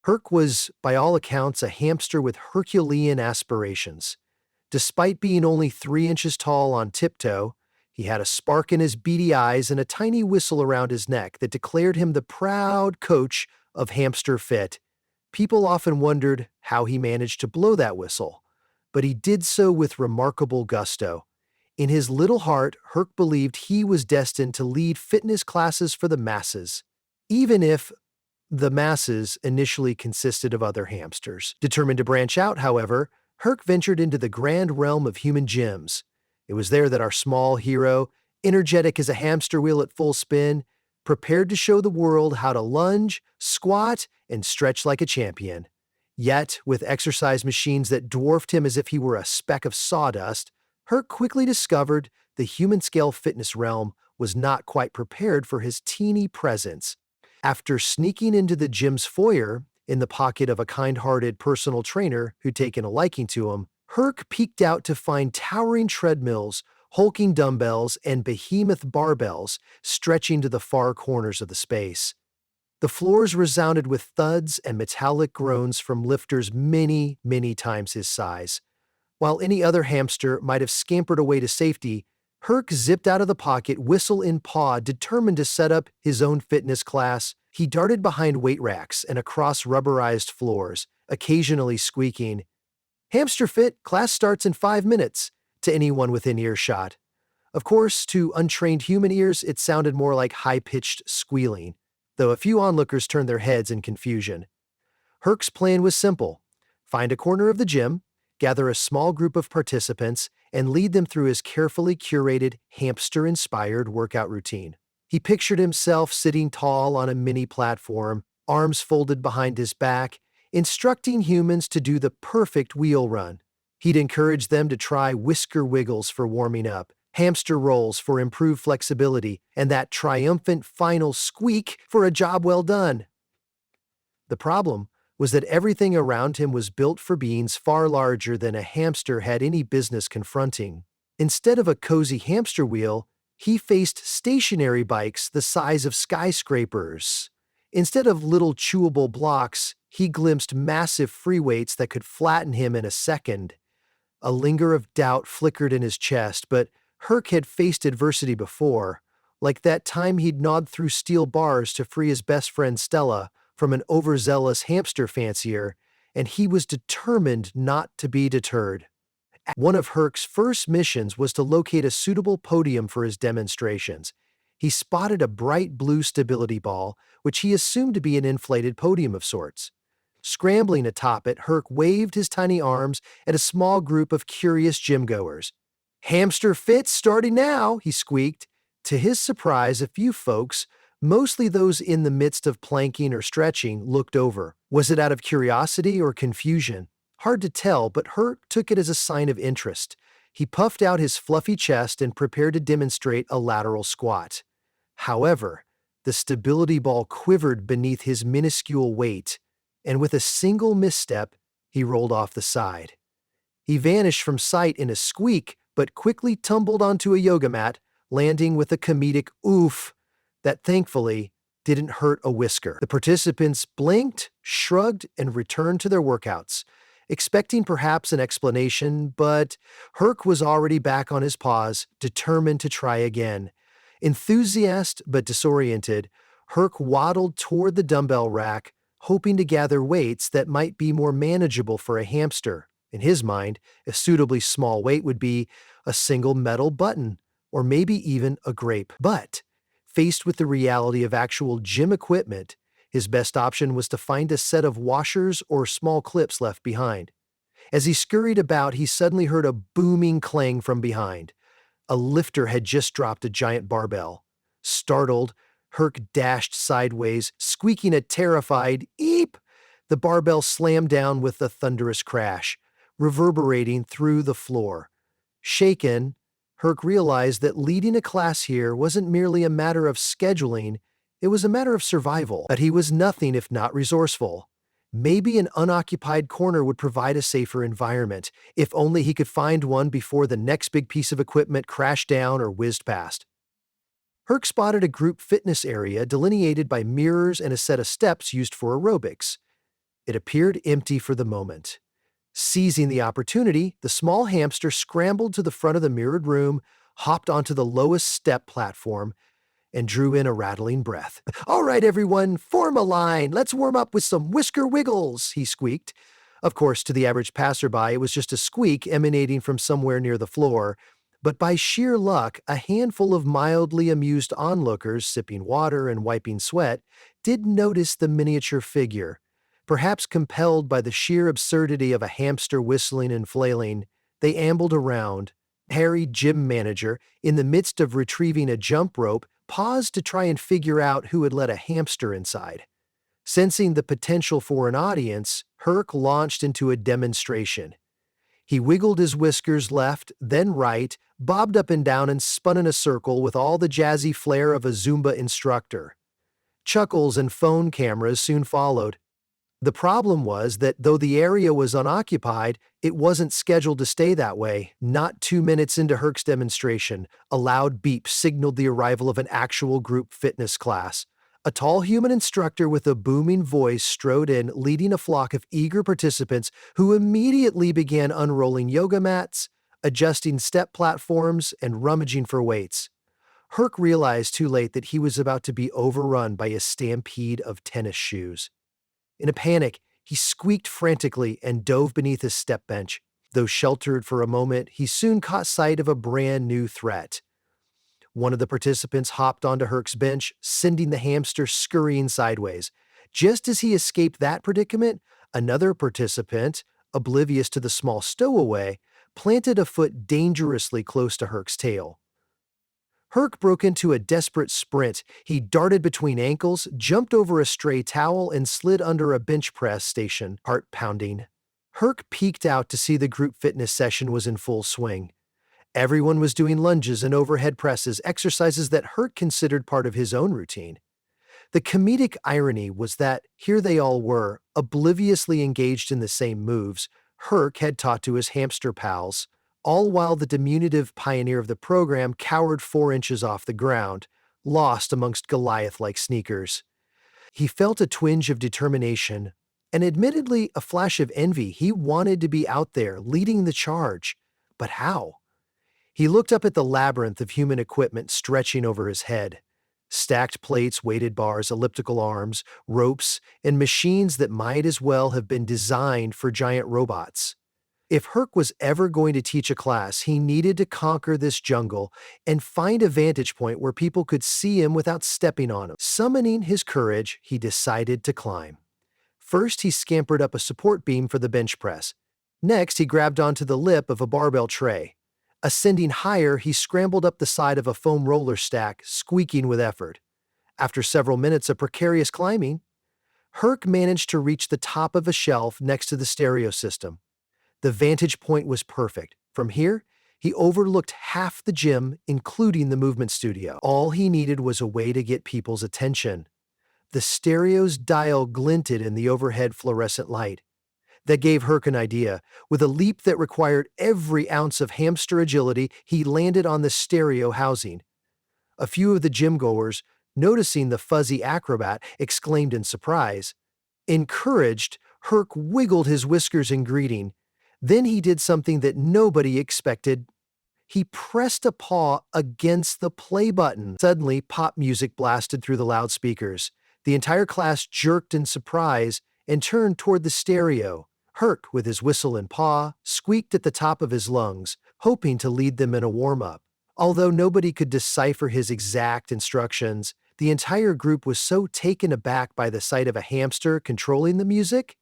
Herc was, by all accounts, a hamster with Herculean aspirations. Despite being only 3 inches tall on tiptoe, he had a spark in his beady eyes and a tiny whistle around his neck that declared him the proud coach of Hamster Fit. People often wondered how he managed to blow that whistle, but he did so with remarkable gusto. In his little heart, Herc believed he was destined to lead fitness classes for the masses, even if the masses initially consisted of other hamsters. Determined to branch out, however, Herc ventured into the grand realm of human gyms. It was there that our small hero, energetic as a hamster wheel at full spin, prepared to show the world how to lunge, squat, and stretch like a champion. Yet, with exercise machines that dwarfed him as if he were a speck of sawdust, Herc quickly discovered the human-scale fitness realm was not quite prepared for his teeny presence. After sneaking into the gym's foyer, in the pocket of a kind-hearted personal trainer who'd taken a liking to him, Herc peeked out to find towering treadmills, hulking dumbbells, and behemoth barbells stretching to the far corners of the space. The floors resounded with thuds and metallic groans from lifters many, many times his size. While any other hamster might have scampered away to safety, Herc zipped out of the pocket, whistle in paw, determined to set up his own fitness class. He darted behind weight racks and across rubberized floors, occasionally squeaking, "Hamster Fit, class starts in 5 minutes," to anyone within earshot. Of course, to untrained human ears, it sounded more like high-pitched squealing, though a few onlookers turned their heads in confusion. Herc's plan was simple: find a corner of the gym, gather a small group of participants, and lead them through his carefully curated, hamster-inspired workout routine. He pictured himself sitting tall on a mini platform, arms folded behind his back, instructing humans to do the perfect wheel run. He'd encourage them to try whisker wiggles for warming up, hamster rolls for improved flexibility, and that triumphant final squeak for a job well done. The problem was that everything around him was built for beings far larger than a hamster had any business confronting. Instead of a cozy hamster wheel, he faced stationary bikes the size of skyscrapers. Instead of little chewable blocks, he glimpsed massive free weights that could flatten him in a second. A linger of doubt flickered in his chest, but Herc had faced adversity before, like that time he'd gnawed through steel bars to free his best friend Stella from an overzealous hamster fancier, and he was determined not to be deterred. One of Herc's first missions was to locate a suitable podium for his demonstrations. He spotted a bright blue stability ball, which he assumed to be an inflated podium of sorts. Scrambling atop it, Herc waved his tiny arms at a small group of curious gym-goers. "Hamster Fit starting now," he squeaked. To his surprise, a few folks, mostly those in the midst of planking or stretching, looked over. Was it out of curiosity or confusion? Hard to tell, but Herc took it as a sign of interest. He puffed out his fluffy chest and prepared to demonstrate a lateral squat. However, the stability ball quivered beneath his minuscule weight, and with a single misstep, he rolled off the side. He vanished from sight in a squeak, but quickly tumbled onto a yoga mat, landing with a comedic oof that thankfully didn't hurt a whisker. The participants blinked, shrugged, and returned to their workouts, expecting perhaps an explanation, but Herc was already back on his paws, determined to try again. Enthusiastic but disoriented, Herc waddled toward the dumbbell rack, hoping to gather weights that might be more manageable for a hamster. In his mind, a suitably small weight would be a single metal button, or maybe even a grape. But faced with the reality of actual gym equipment, his best option was to find a set of washers or small clips left behind. As he scurried about, he suddenly heard a booming clang from behind. A lifter had just dropped a giant barbell. Startled, Herc dashed sideways, squeaking a terrified "eep." The barbell slammed down with a thunderous crash, reverberating through the floor. Shaken, Herc realized that leading a class here wasn't merely a matter of scheduling, it was a matter of survival, that he was nothing if not resourceful. Maybe an unoccupied corner would provide a safer environment, if only he could find one before the next big piece of equipment crashed down or whizzed past. Herc spotted a group fitness area delineated by mirrors and a set of steps used for aerobics. It appeared empty for the moment. Seizing the opportunity, the small hamster scrambled to the front of the mirrored room, hopped onto the lowest step platform, and drew in a rattling breath. "All right, everyone, form a line. Let's warm up with some whisker wiggles," he squeaked. Of course, to the average passerby, it was just a squeak emanating from somewhere near the floor. But by sheer luck, a handful of mildly amused onlookers, sipping water and wiping sweat, did notice the miniature figure. Perhaps compelled by the sheer absurdity of a hamster whistling and flailing, they ambled around. Harry, gym manager, in the midst of retrieving a jump rope, paused to try and figure out who had let a hamster inside. Sensing the potential for an audience, Herc launched into a demonstration. He wiggled his whiskers left, then right, bobbed up and down and spun in a circle with all the jazzy flair of a Zumba instructor. Chuckles and phone cameras soon followed. The problem was that though the area was unoccupied, it wasn't scheduled to stay that way. Not 2 minutes into Herc's demonstration, a loud beep signaled the arrival of an actual group fitness class. A tall human instructor with a booming voice strode in, leading a flock of eager participants who immediately began unrolling yoga mats, adjusting step platforms, and rummaging for weights. Herc realized too late that he was about to be overrun by a stampede of tennis shoes. In a panic, he squeaked frantically and dove beneath his step bench. Though sheltered for a moment, he soon caught sight of a brand new threat. One of the participants hopped onto Herc's bench, sending the hamster scurrying sideways. Just as he escaped that predicament, another participant, oblivious to the small stowaway, planted a foot dangerously close to Herc's tail. Herc broke into a desperate sprint. He darted between ankles, jumped over a stray towel, and slid under a bench press station, heart pounding. Herc peeked out to see the group fitness session was in full swing. Everyone was doing lunges and overhead presses, exercises that Herc considered part of his own routine. The comedic irony was that here they all were, obliviously engaged in the same moves Herc had taught to his hamster pals, all while the diminutive pioneer of the program cowered 4 inches off the ground, lost amongst Goliath-like sneakers. He felt a twinge of determination, and admittedly a flash of envy. He wanted to be out there, leading the charge. But how? He looked up at the labyrinth of human equipment stretching over his head. Stacked plates, weighted bars, elliptical arms, ropes, and machines that might as well have been designed for giant robots. If Herc was ever going to teach a class, he needed to conquer this jungle and find a vantage point where people could see him without stepping on him. Summoning his courage, he decided to climb. First, he scampered up a support beam for the bench press. Next, he grabbed onto the lip of a barbell tray. Ascending higher, he scrambled up the side of a foam roller stack, squeaking with effort. After several minutes of precarious climbing, Herc managed to reach the top of a shelf next to the stereo system. The vantage point was perfect. From here, he overlooked half the gym, including the movement studio. All he needed was a way to get people's attention. The stereo's dial glinted in the overhead fluorescent light. That gave Herc an idea. With a leap that required every ounce of hamster agility, he landed on the stereo housing. A few of the gym-goers, noticing the fuzzy acrobat, exclaimed in surprise. Encouraged, Herc wiggled his whiskers in greeting. Then he did something that nobody expected. He pressed a paw against the play button. Suddenly, pop music blasted through the loudspeakers. The entire class jerked in surprise and turned toward the stereo. Herc, with his whistle and paw, squeaked at the top of his lungs, hoping to lead them in a warm-up. Although nobody could decipher his exact instructions, the entire group was so taken aback by the sight of a hamster controlling the music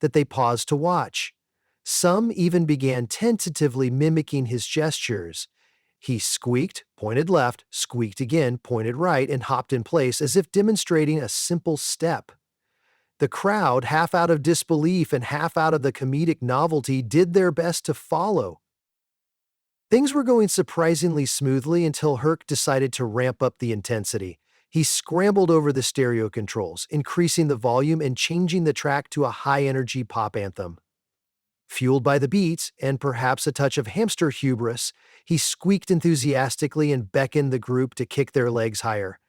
that they paused to watch. Some even began tentatively mimicking his gestures. He squeaked, pointed left, squeaked again, pointed right, and hopped in place as if demonstrating a simple step. The crowd, half out of disbelief and half out of the comedic novelty, did their best to follow. Things were going surprisingly smoothly until Herc decided to ramp up the intensity. He scrambled over the stereo controls, increasing the volume and changing the track to a high-energy pop anthem. Fueled by the beats, and perhaps a touch of hamster hubris, he squeaked enthusiastically and beckoned the group to kick their legs higher.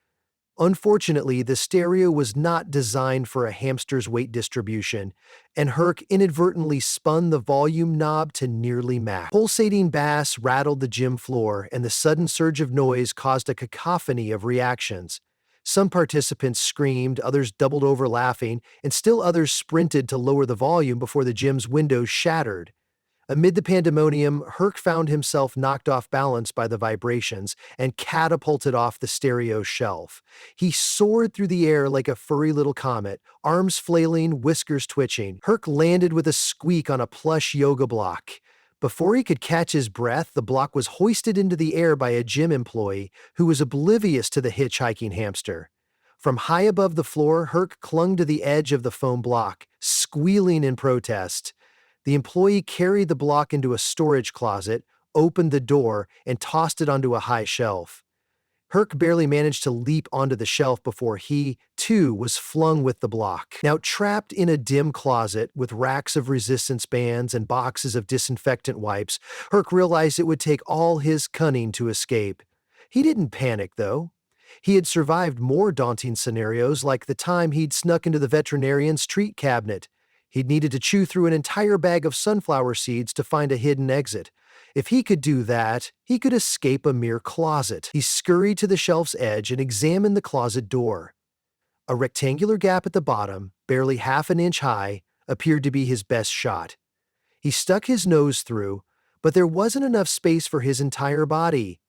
Unfortunately, the stereo was not designed for a hamster's weight distribution, and Herc inadvertently spun the volume knob to nearly max. Pulsating bass rattled the gym floor, and the sudden surge of noise caused a cacophony of reactions. Some participants screamed, others doubled over laughing, and still others sprinted to lower the volume before the gym's windows shattered. Amid the pandemonium, Herc found himself knocked off balance by the vibrations and catapulted off the stereo shelf. He soared through the air like a furry little comet, arms flailing, whiskers twitching. Herc landed with a squeak on a plush yoga block. Before he could catch his breath, the block was hoisted into the air by a gym employee who was oblivious to the hitchhiking hamster. From high above the floor, Herc clung to the edge of the foam block, squealing in protest. The employee carried the block into a storage closet, opened the door, and tossed it onto a high shelf. Herc barely managed to leap onto the shelf before he, too, was flung with the block. Now trapped in a dim closet with racks of resistance bands and boxes of disinfectant wipes, Herc realized it would take all his cunning to escape. He didn't panic, though. He had survived more daunting scenarios, like the time he'd snuck into the veterinarian's treat cabinet. He'd needed to chew through an entire bag of sunflower seeds to find a hidden exit. If he could do that, he could escape a mere closet. He scurried to the shelf's edge and examined the closet door. A rectangular gap at the bottom, barely half an inch high, appeared to be his best shot. He stuck his nose through, but there wasn't enough space for his entire body.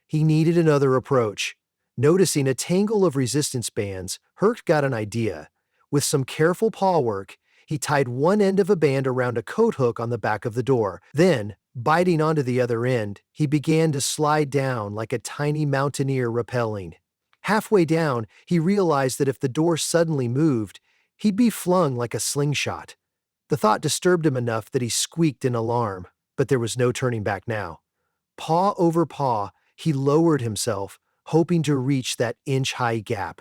He needed another approach. Noticing a tangle of resistance bands, Herc got an idea. With some careful paw work, he tied one end of a band around a coat hook on the back of the door. Then, biting onto the other end, he began to slide down like a tiny mountaineer rappelling. Halfway down, he realized that if the door suddenly moved, he'd be flung like a slingshot. The thought disturbed him enough that he squeaked in alarm, but there was no turning back now. Paw over paw, he lowered himself, hoping to reach that inch-high gap.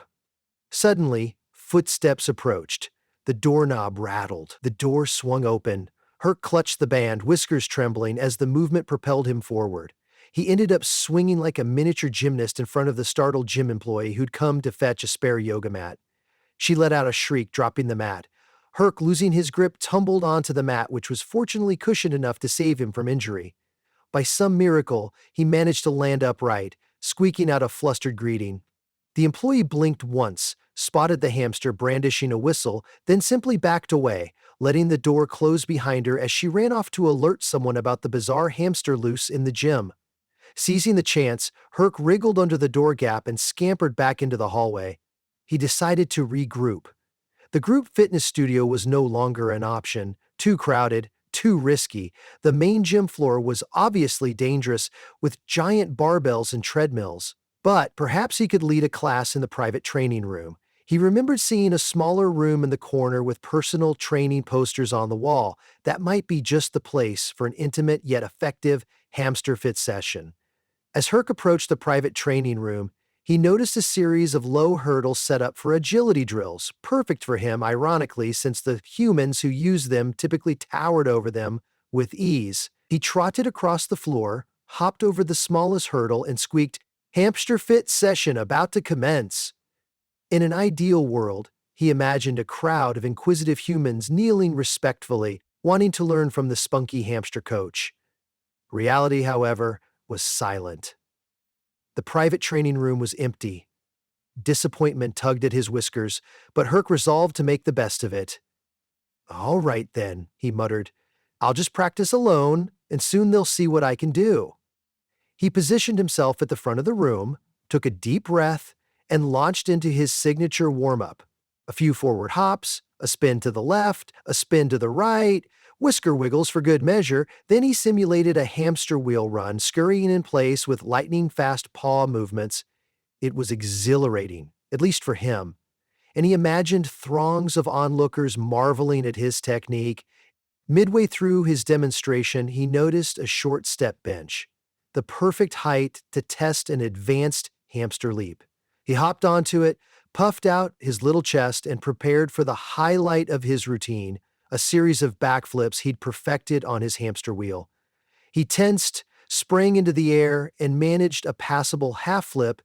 Suddenly, footsteps approached. The doorknob rattled. The door swung open. Herc clutched the band, whiskers trembling as the movement propelled him forward. He ended up swinging like a miniature gymnast in front of the startled gym employee who'd come to fetch a spare yoga mat. She let out a shriek, dropping the mat. Herc, losing his grip, tumbled onto the mat, which was fortunately cushioned enough to save him from injury. By some miracle, he managed to land upright, squeaking out a flustered greeting. The employee blinked once, spotted the hamster brandishing a whistle, then simply backed away, letting the door close behind her as she ran off to alert someone about the bizarre hamster loose in the gym. Seizing the chance, Herc wriggled under the door gap and scampered back into the hallway. He decided to regroup. The group fitness studio was no longer an option. Too crowded, too risky. The main gym floor was obviously dangerous, with giant barbells and treadmills. But perhaps he could lead a class in the private training room. He remembered seeing a smaller room in the corner with personal training posters on the wall. That might be just the place for an intimate yet effective hamster fit session. As Herc approached the private training room, he noticed a series of low hurdles set up for agility drills, perfect for him, ironically, since the humans who used them typically towered over them with ease. He trotted across the floor, hopped over the smallest hurdle, and squeaked, "Hamster fit session about to commence." In an ideal world, he imagined a crowd of inquisitive humans kneeling respectfully, wanting to learn from the spunky hamster coach. Reality, however, was silent. The private training room was empty. Disappointment tugged at his whiskers, but Herc resolved to make the best of it. "All right then," he muttered. "I'll just practice alone, and soon they'll see what I can do." He positioned himself at the front of the room, took a deep breath, and launched into his signature warm-up. A few forward hops, a spin to the left, a spin to the right, whisker wiggles for good measure. Then he simulated a hamster wheel run, scurrying in place with lightning-fast paw movements. It was exhilarating, at least for him, and he imagined throngs of onlookers marveling at his technique. Midway through his demonstration, he noticed a short step bench, the perfect height to test an advanced hamster leap. He hopped onto it, puffed out his little chest, and prepared for the highlight of his routine, a series of backflips he'd perfected on his hamster wheel. He tensed, sprang into the air, and managed a passable half flip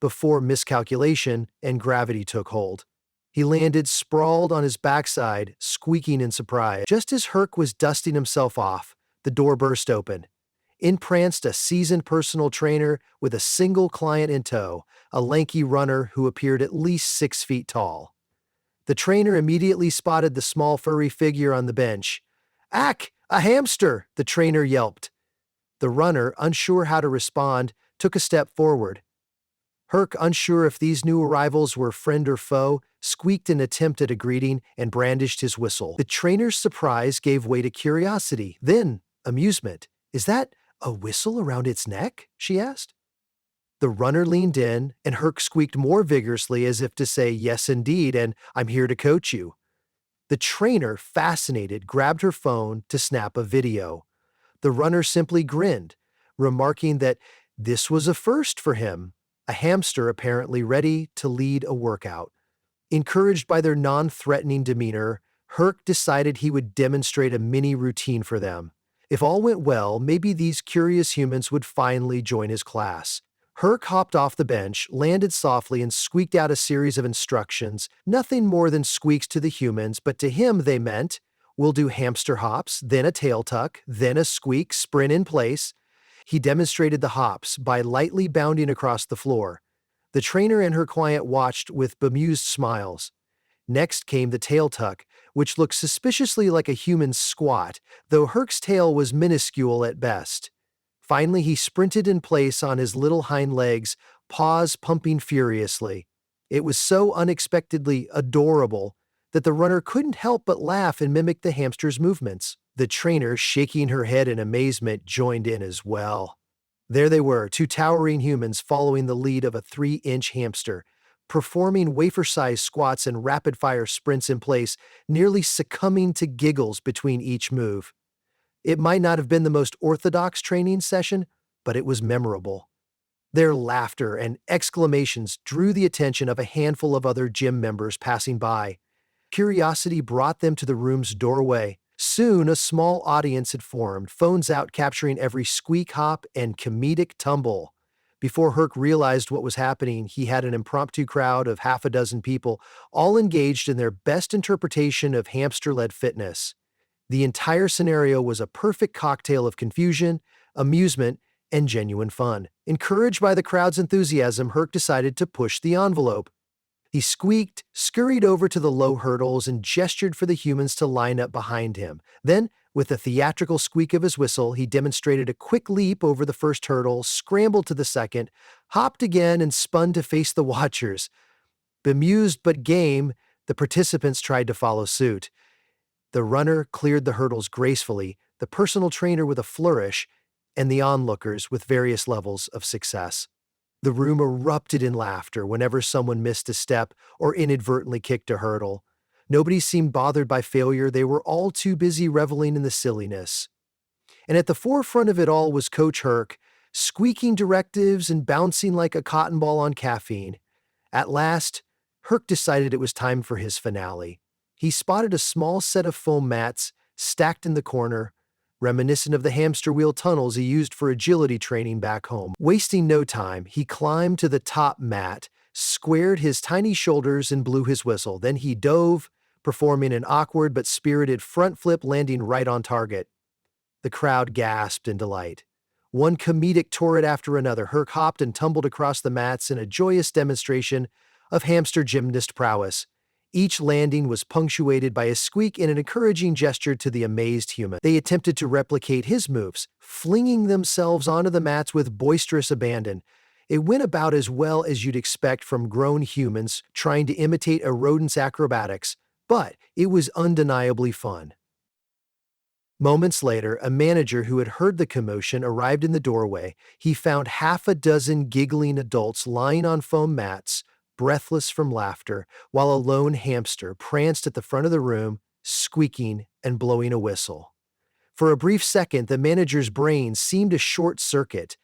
before miscalculation and gravity took hold. He landed sprawled on his backside, squeaking in surprise. Just as Herc was dusting himself off, the door burst open. In pranced a seasoned personal trainer with a single client in tow, a lanky runner who appeared at least 6 feet tall. The trainer immediately spotted the small furry figure on the bench. "Ack, a hamster!" the trainer yelped. The runner, unsure how to respond, took a step forward. Herc, unsure if these new arrivals were friend or foe, squeaked an attempt at a greeting and brandished his whistle. The trainer's surprise gave way to curiosity, then amusement. "Is that a whistle around its neck?" she asked. The runner leaned in, and Herc squeaked more vigorously as if to say, "Yes, indeed, and I'm here to coach you." The trainer, fascinated, grabbed her phone to snap a video. The runner simply grinned, remarking that this was a first for him, a hamster apparently ready to lead a workout. Encouraged by their non-threatening demeanor, Herc decided he would demonstrate a mini routine for them. If all went well, maybe these curious humans would finally join his class. Herc hopped off the bench, landed softly, and squeaked out a series of instructions, nothing more than squeaks to the humans, but to him they meant, "We'll do hamster hops, then a tail tuck, then a squeak, sprint in place." He demonstrated the hops by lightly bounding across the floor. The trainer and her client watched with bemused smiles. Next came the tail tuck, which looked suspiciously like a human's squat, though Herc's tail was minuscule at best. Finally, he sprinted in place on his little hind legs, paws pumping furiously. It was so unexpectedly adorable that the runner couldn't help but laugh and mimic the hamster's movements. The trainer, shaking her head in amazement, joined in as well. There they were, two towering humans following the lead of a 3-inch hamster, performing wafer-sized squats and rapid-fire sprints in place, nearly succumbing to giggles between each move. It might not have been the most orthodox training session, but it was memorable. Their laughter and exclamations drew the attention of a handful of other gym members passing by. Curiosity brought them to the room's doorway. Soon, a small audience had formed, phones out capturing every squeak, hop, and comedic tumble. Before Herc realized what was happening, he had an impromptu crowd of half a dozen people, all engaged in their best interpretation of hamster-led fitness. The entire scenario was a perfect cocktail of confusion, amusement, and genuine fun. Encouraged by the crowd's enthusiasm, Herc decided to push the envelope. He squeaked, scurried over to the low hurdles, and gestured for the humans to line up behind him. Then, with a theatrical squeak of his whistle, he demonstrated a quick leap over the first hurdle, scrambled to the second, hopped again, and spun to face the watchers. Bemused but game, the participants tried to follow suit. The runner cleared the hurdles gracefully, the personal trainer with a flourish, and the onlookers with various levels of success. The room erupted in laughter whenever someone missed a step or inadvertently kicked a hurdle. Nobody seemed bothered by failure, they were all too busy reveling in the silliness. And at the forefront of it all was Coach Herc, squeaking directives and bouncing like a cotton ball on caffeine. At last, Herc decided it was time for his finale. He spotted a small set of foam mats stacked in the corner, reminiscent of the hamster wheel tunnels he used for agility training back home. Wasting no time, he climbed to the top mat, squared his tiny shoulders, and blew his whistle. Then he dove, performing an awkward but spirited front flip, landing right on target. The crowd gasped in delight. One comedic turret after another, Herc hopped and tumbled across the mats in a joyous demonstration of hamster gymnast prowess. Each landing was punctuated by a squeak and an encouraging gesture to the amazed human. They attempted to replicate his moves, flinging themselves onto the mats with boisterous abandon. It went about as well as you'd expect from grown humans trying to imitate a rodent's acrobatics, but it was undeniably fun. Moments later, a manager who had heard the commotion arrived in the doorway. He found half a dozen giggling adults lying on foam mats, breathless from laughter, while a lone hamster pranced at the front of the room, squeaking and blowing a whistle. For a brief second, the manager's brain seemed to short circuit,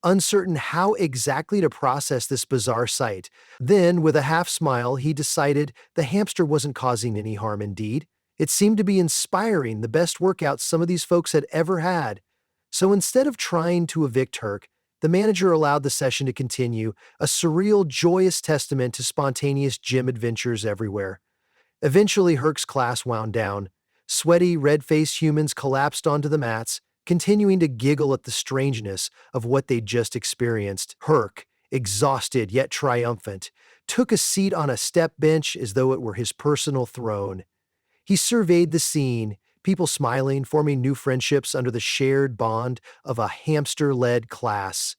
uncertain how exactly to process this bizarre sight. Then, with a half smile, he decided the hamster wasn't causing any harm indeed. It seemed to be inspiring, the best workout some of these folks had ever had. So instead of trying to evict Herc, The manager allowed the session to continue, a surreal, joyous testament to spontaneous gym adventures everywhere. Eventually, Herc's class wound down. Sweaty, red-faced humans collapsed onto the mats, continuing to giggle at the strangeness of what they'd just experienced. Herc, exhausted yet triumphant, took a seat on a step bench as though it were his personal throne. He surveyed the scene, people smiling, forming new friendships under the shared bond of a hamster-led class.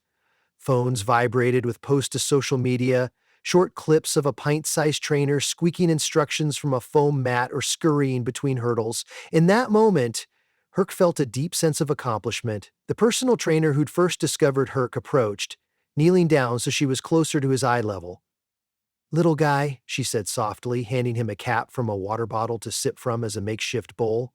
Phones vibrated with posts to social media, short clips of a pint-sized trainer squeaking instructions from a foam mat or scurrying between hurdles. In that moment, Herc felt a deep sense of accomplishment. The personal trainer who'd first discovered Herc approached, kneeling down so she was closer to his eye level. "Little guy," she said softly, handing him a cap from a water bottle to sip from as a makeshift bowl.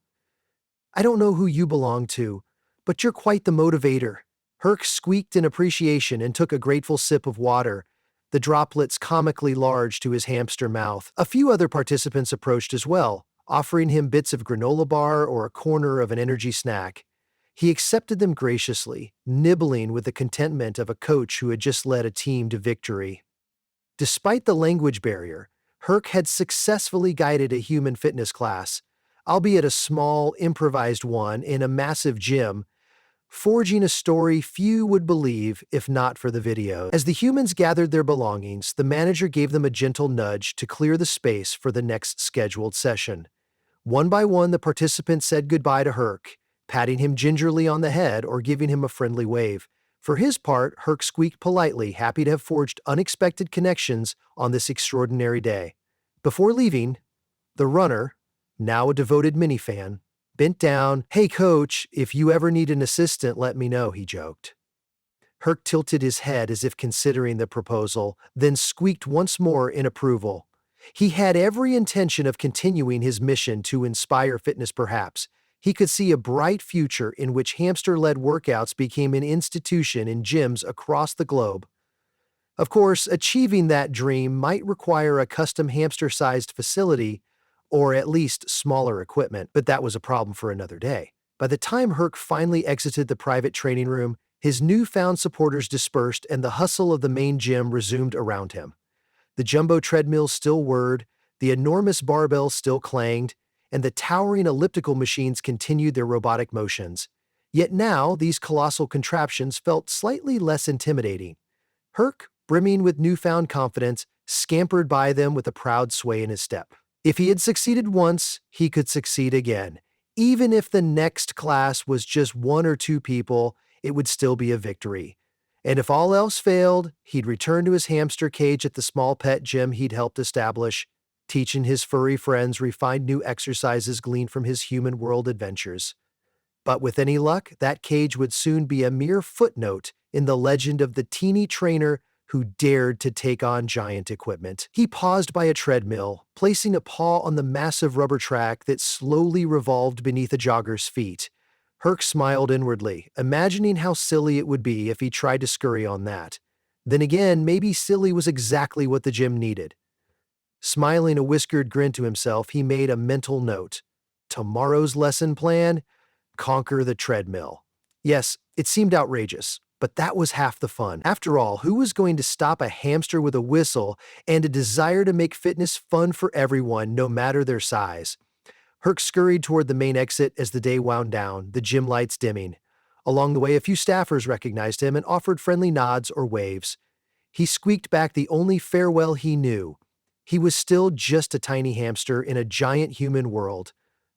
"I don't know who you belong to, but you're quite the motivator." Herc squeaked in appreciation and took a grateful sip of water, the droplets comically large to his hamster mouth. A few other participants approached as well, offering him bits of granola bar or a corner of an energy snack. He accepted them graciously, nibbling with the contentment of a coach who had just led a team to victory. Despite the language barrier, Herc had successfully guided a human fitness class, albeit a small, improvised one in a massive gym, forging a story few would believe if not for the video. As the humans gathered their belongings, the manager gave them a gentle nudge to clear the space for the next scheduled session. One by one, the participants said goodbye to Herc, patting him gingerly on the head or giving him a friendly wave. For his part, Herc squeaked politely, happy to have forged unexpected connections on this extraordinary day. Before leaving, the runner, now a devoted mini-fan, bent down. "Hey coach, if you ever need an assistant, let me know," he joked. Herc tilted his head as if considering the proposal, then squeaked once more in approval. He had every intention of continuing his mission to inspire fitness perhaps. He could see a bright future in which hamster-led workouts became an institution in gyms across the globe. Of course, achieving that dream might require a custom hamster-sized facility, or at least smaller equipment, but that was a problem for another day. By the time Herc finally exited the private training room, his newfound supporters dispersed and the hustle of the main gym resumed around him. The jumbo treadmill still whirred, the enormous barbell still clanged, and the towering elliptical machines continued their robotic motions. Yet now, these colossal contraptions felt slightly less intimidating. Herc, brimming with newfound confidence, scampered by them with a proud sway in his step. If he had succeeded once, he could succeed again. Even if the next class was just one or two people, it would still be a victory. And if all else failed, he'd return to his hamster cage at the small pet gym he'd helped establish, teaching his furry friends refined new exercises gleaned from his human world adventures. But with any luck, that cage would soon be a mere footnote in the legend of the teeny trainer who dared to take on giant equipment. He paused by a treadmill, placing a paw on the massive rubber track that slowly revolved beneath a jogger's feet. Herc smiled inwardly, imagining how silly it would be if he tried to scurry on that. Then again, maybe silly was exactly what the gym needed. Smiling a whiskered grin to himself, he made a mental note. Tomorrow's lesson plan? Conquer the treadmill. Yes, it seemed outrageous, but that was half the fun. After all, who was going to stop a hamster with a whistle and a desire to make fitness fun for everyone, no matter their size? Herc scurried toward the main exit as the day wound down, the gym lights dimming. Along the way, a few staffers recognized him and offered friendly nods or waves. He squeaked back the only farewell he knew. He was still just a tiny hamster in a giant human world,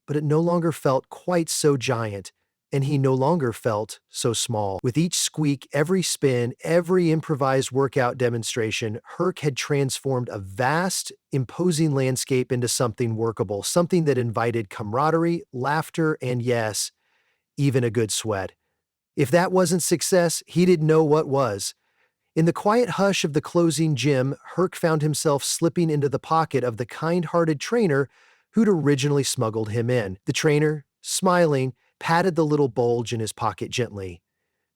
but it no longer felt quite so giant, and he no longer felt so small. With each squeak, every spin, every improvised workout demonstration, Herc had transformed a vast, imposing landscape into something workable, something that invited camaraderie, laughter, and yes, even a good sweat. If that wasn't success, he didn't know what was. In the quiet hush of the closing gym, Herc found himself slipping into the pocket of the kind-hearted trainer who'd originally smuggled him in. The trainer, smiling, patted the little bulge in his pocket gently.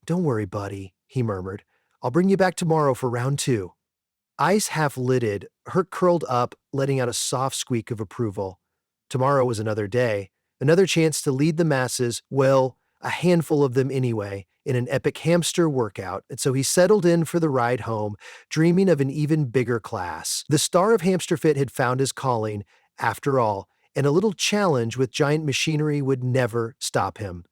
"Don't worry, buddy," he murmured. "I'll bring you back tomorrow for round 2. Eyes half-lidded, Herc curled up, letting out a soft squeak of approval. Tomorrow was another day, another chance to lead the masses, well, a handful of them anyway, in an epic hamster workout, and so he settled in for the ride home, dreaming of an even bigger class. The star of Hamster Fit had found his calling, after all, and a little challenge with giant machinery would never stop him.